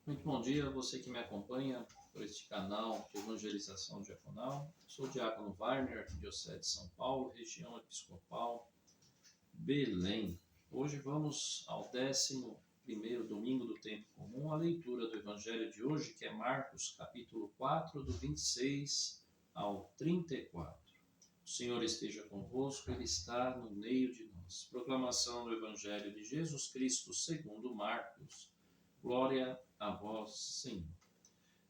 Muito bom dia a você que me acompanha por este canal de evangelização diaconal. Sou o diácono Wagner, Arquidiocese de São Paulo, região episcopal, Belém. Hoje vamos ao 11º domingo do tempo comum, a leitura do evangelho de hoje, que é Marcos, capítulo 4, do 26 ao 34. O Senhor esteja convosco, Ele está no meio de nós. Proclamação do evangelho de Jesus Cristo segundo Marcos. Glória a vós, Senhor.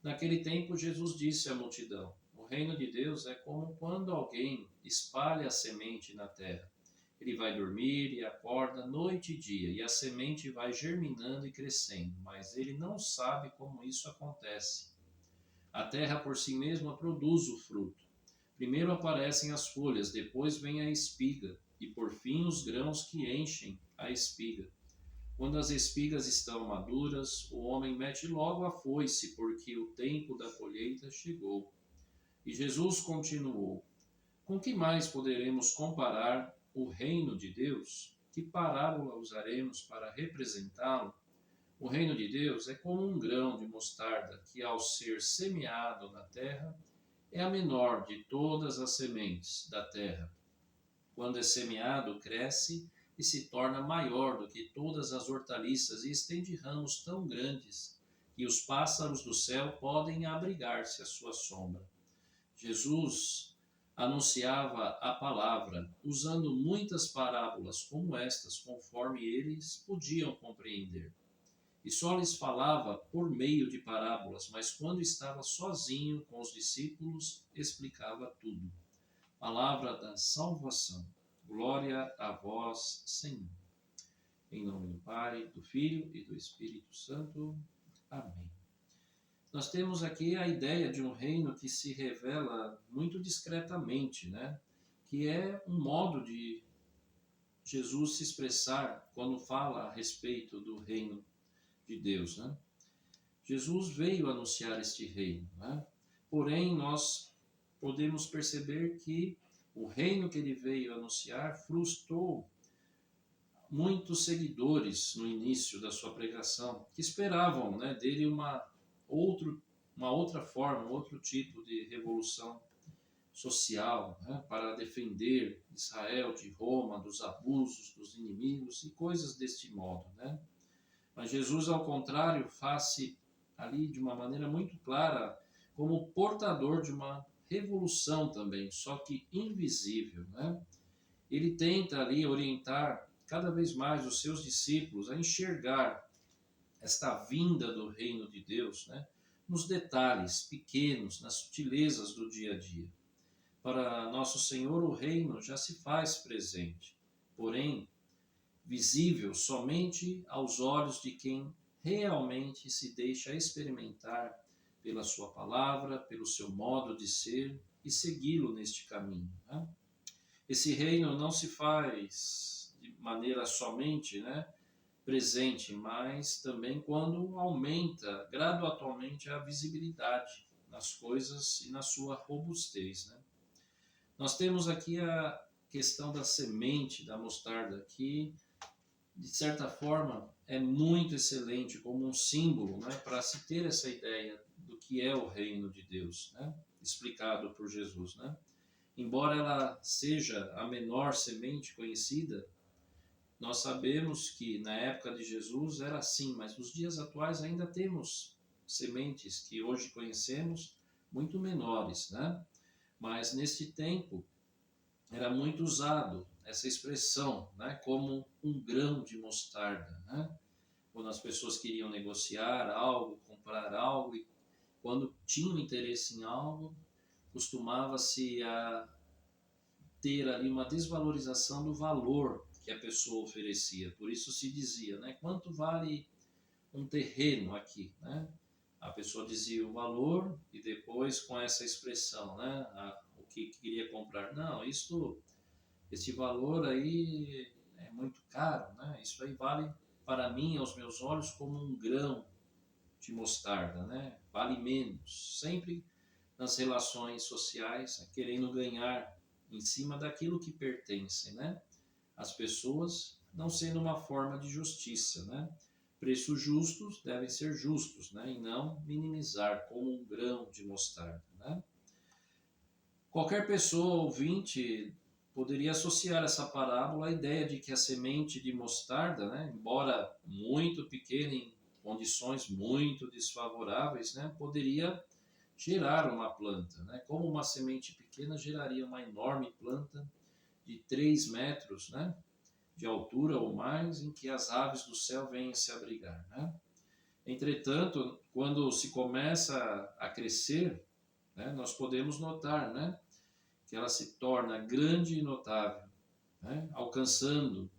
Naquele tempo, Jesus disse à multidão: O reino de Deus é como quando alguém espalha a semente na terra. Ele vai dormir e acorda noite e dia, e a semente vai germinando e crescendo, mas ele não sabe como isso acontece. A terra por si mesma produz o fruto. Primeiro aparecem as folhas, depois vem a espiga, e por fim os grãos que enchem a espiga. Quando as espigas estão maduras, o homem mete logo a foice, porque o tempo da colheita chegou. E Jesus continuou: Com que mais poderemos comparar o reino de Deus? Que parábola usaremos para representá-lo? O reino de Deus é como um grão de mostarda que, ao ser semeado na terra, é a menor de todas as sementes da terra. Quando é semeado, cresce e se torna maior do que todas as hortaliças e estende ramos tão grandes que os pássaros do céu podem abrigar-se à sua sombra. Jesus anunciava a palavra, usando muitas parábolas como estas, conforme eles podiam compreender. E só lhes falava por meio de parábolas, mas quando estava sozinho com os discípulos, explicava tudo. Palavra da salvação. Glória a vós, Senhor. Em nome do Pai, do Filho e do Espírito Santo. Amém. Nós temos aqui a ideia de um reino que se revela muito discretamente, né? Que é um modo de Jesus se expressar quando fala a respeito do reino de Deus, né? Jesus veio anunciar este reino, né? Porém, nós podemos perceber que o reino que ele veio anunciar frustrou muitos seguidores no início da sua pregação, que esperavam, né, dele uma outra forma, outro tipo de revolução social, né, para defender Israel de Roma, dos abusos, dos inimigos e coisas deste modo, né? Mas Jesus, ao contrário, faz-se ali de uma maneira muito clara como portador de uma revolução também, só que invisível, né? Ele tenta ali orientar cada vez mais os seus discípulos a enxergar esta vinda do reino de Deus, né? Nos detalhes pequenos, nas sutilezas do dia a dia. Para nosso Senhor, o reino já se faz presente, porém visível somente aos olhos de quem realmente se deixa experimentar pela sua palavra, pelo seu modo de ser e segui-lo neste caminho, né? Esse reino não se faz de maneira somente, né, presente, mas também quando aumenta gradualmente a visibilidade nas coisas e na sua robustez, né? Nós temos aqui a questão da semente da mostarda, que de certa forma é muito excelente como um símbolo, né, para se ter essa ideia do que é o reino de Deus, né, explicado por Jesus, né? Embora ela seja a menor semente conhecida, nós sabemos que na época de Jesus era assim, mas nos dias atuais ainda temos sementes que hoje conhecemos muito menores, né? Mas neste tempo era muito usado essa expressão, né, como um grão de mostarda, né? Quando as pessoas queriam negociar algo, comprar algo, e quando tinham interesse em algo, costumava-se a ter ali uma desvalorização do valor que a pessoa oferecia. Por isso se dizia, né, quanto vale um terreno aqui, né? A pessoa dizia o valor e depois com essa expressão, né, o que queria comprar. Não, esse valor aí é muito caro, né? Isso aí vale para mim, aos meus olhos, como um grão de mostarda, né? Vale menos. Sempre nas relações sociais, querendo ganhar em cima daquilo que pertence, né? As pessoas, não sendo uma forma de justiça, né? preços justos devem ser justos, né? E não minimizar como um grão de mostarda, né? Qualquer pessoa ouvinte poderia associar essa parábola à ideia de que a semente de mostarda, né, embora muito pequena em condições muito desfavoráveis, né, poderia gerar uma planta, né? Como uma semente pequena geraria uma enorme planta de 3 metros, né, de altura ou mais, em que as aves do céu vêm se abrigar, né? Entretanto, quando se começa a crescer, né, nós podemos notar, né, que ela se torna grande e notável, né, alcançando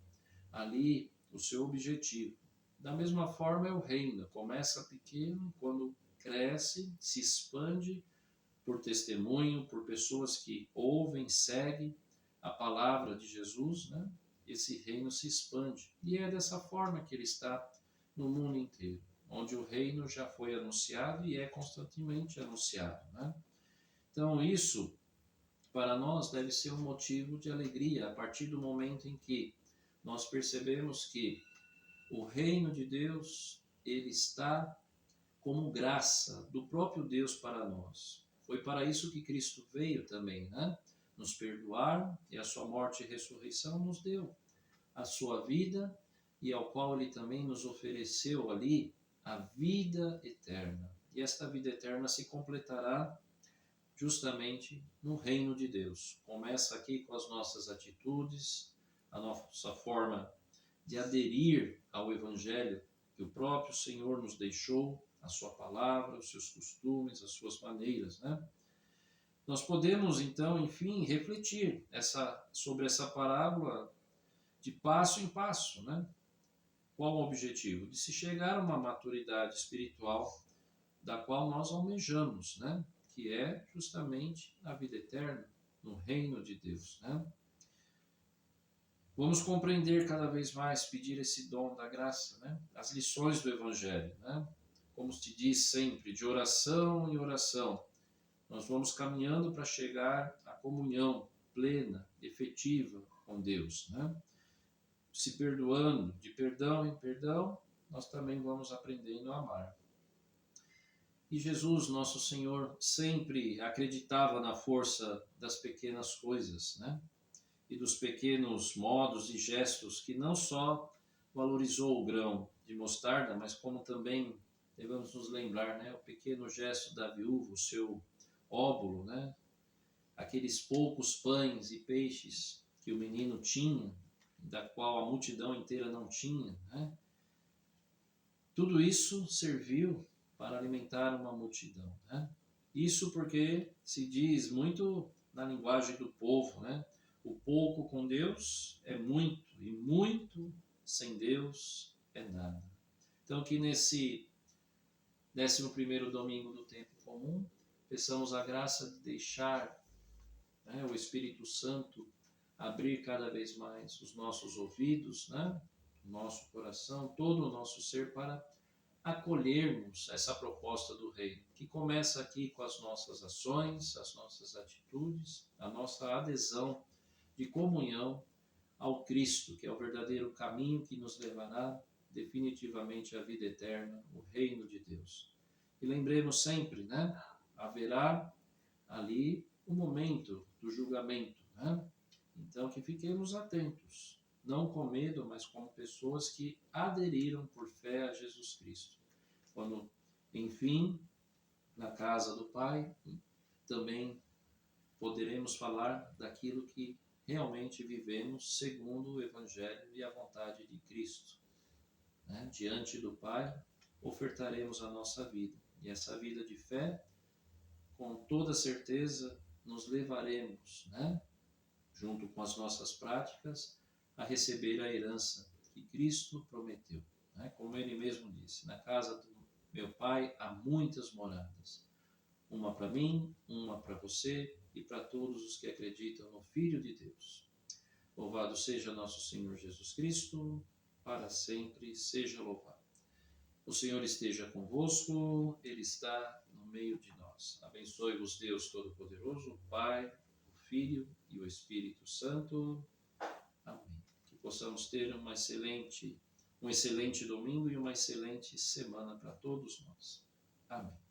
ali o seu objetivo. Da mesma forma é o reino, começa pequeno, quando cresce, se expande por testemunho, por pessoas que ouvem, seguem a palavra de Jesus, né? Esse reino se expande. E é dessa forma que ele está no mundo inteiro, onde o reino já foi anunciado e é constantemente anunciado, né? Então isso para nós deve ser um motivo de alegria a partir do momento em que nós percebemos que o reino de Deus, ele está como graça do próprio Deus para nós. Foi para isso que Cristo veio também, né? Nos perdoar, e a sua morte e ressurreição nos deu a sua vida, e ao qual ele também nos ofereceu ali a vida eterna. E esta vida eterna se completará justamente no reino de Deus. Começa aqui com as nossas atitudes, a nossa forma de aderir ao Evangelho que o próprio Senhor nos deixou, a sua palavra, os seus costumes, as suas maneiras, né? Nós podemos, então, enfim, refletir sobre essa parábola de passo em passo, né? Qual o objetivo? De se chegar a uma maturidade espiritual da qual nós almejamos, né? Que é justamente a vida eterna no reino de Deus, né? Vamos compreender cada vez mais, pedir esse dom da graça, né? As lições do Evangelho, né? Como se diz sempre, de oração em oração, nós vamos caminhando para chegar à comunhão plena, efetiva com Deus, né? Se perdoando, de perdão em perdão, nós também vamos aprendendo a amar. E Jesus, nosso Senhor, sempre acreditava na força das pequenas coisas, né? E dos pequenos modos e gestos que não só valorizou o grão de mostarda, mas como também devemos nos lembrar, né? O pequeno gesto da viúva, o seu óbolo, né? Aqueles poucos pães e peixes que o menino tinha, da qual a multidão inteira não tinha, né? Tudo isso serviu para alimentar uma multidão, né? Isso porque se diz muito na linguagem do povo, né? O pouco com Deus é muito, e muito sem Deus é nada. Então que nesse 11º domingo do tempo comum, peçamos a graça de deixar, né, o Espírito Santo abrir cada vez mais os nossos ouvidos, né? O nosso coração, todo o nosso ser para acolhermos essa proposta do Reino, que começa aqui com as nossas ações, as nossas atitudes, a nossa adesão de comunhão ao Cristo, que é o verdadeiro caminho que nos levará definitivamente à vida eterna, o reino de Deus. E lembremos sempre, né? Haverá ali o momento do julgamento, né? Então que fiquemos atentos, não com medo, mas como pessoas que aderiram por fé a Jesus Cristo. Quando, enfim, na casa do Pai, também poderemos falar daquilo que realmente vivemos segundo o Evangelho e a vontade de Cristo, né? Diante do Pai, ofertaremos a nossa vida. E essa vida de fé, com toda certeza, nos levaremos, né? Junto com as nossas práticas, a receber a herança que Cristo prometeu, né? Como ele mesmo disse, na casa do meu Pai há muitas moradas, uma para mim, uma para você e para todos os que acreditam no Filho de Deus. Louvado seja nosso Senhor Jesus Cristo, para sempre seja louvado. O Senhor esteja convosco, Ele está no meio de nós. Abençoe-vos Deus Todo-Poderoso, o Pai, o Filho e o Espírito Santo. Amém. Que possamos ter uma excelente Um excelente domingo e uma excelente semana para todos nós. Amém.